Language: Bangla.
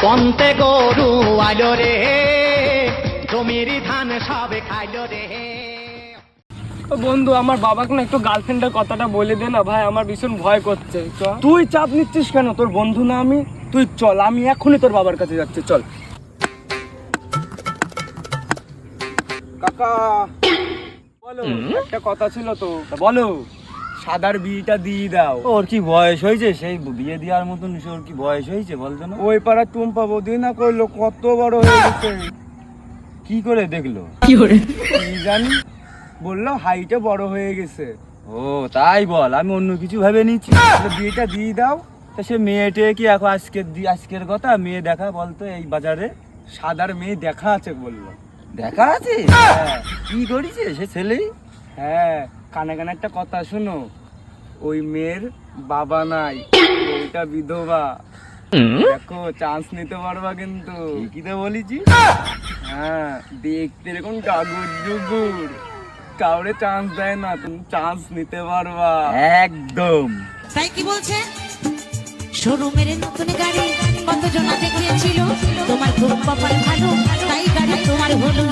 পন্তে গরু আইলো রে, জমির ধান সবে খাইলো রে। বন্ধু আমার বাবাকে না একটু গার্লফ্রেন্ডের কথাটা বলে দে না ভাই, আমার ভীষণ ভয় করছে। তুই চাপ নিচ্ছিস কেন? তোর বন্ধু না আমি? তুই চল, আমি এখনই তোর বাবার কাছে যাচ্ছি, চল। কাকা বলো, একটা কথা ছিল তো। বলো। সাদার বিয়েটা দিয়ে দাও। ওর কি বয়স হয়েছে? সেই বিয়ে দেওয়ার মতন ওর কি বয়স হয়েছে বলতো না? ওই পাড়া টুম্পা বৌদি না কইলো কত বড় হয়ে গেছে। কি করে দেখলো? কি জানি, বললো হাইটে বড় হয়ে গেছে। ও তাই বল, আমি অন্য কিছু ভেবে নিচ্ছি। বিয়েটা দিয়ে দাও। তা সে মেয়েটে কি এখন আজকের কথা মেয়ে দেখা বলতো এই বাজারে? সাদার মেয়ে দেখা আছে বললো। দেখা আছে? হ্যাঁ। কি করেছে সে ছেলেই? হ্যাঁ, কানে কানে একটা কথা শোনো, ওই মেয়ের বাবা নাই, ওইটা বিধবা। দেখো চান্স নিতে পারবা কিন্তু। কি তো বলেছি? হ্যাঁ, দেখতে এরকম কাগজ জুগুর, কাউরে চান্স দেয় না, তুমি চান্স নিতে পারবা একদম। তাই কি বলছে? শোরুমের নতুন গাড়ি কতজন দেখেছিল, তোমার খুব কপাল ভালো, তাই গাড়ি তোমার হলো।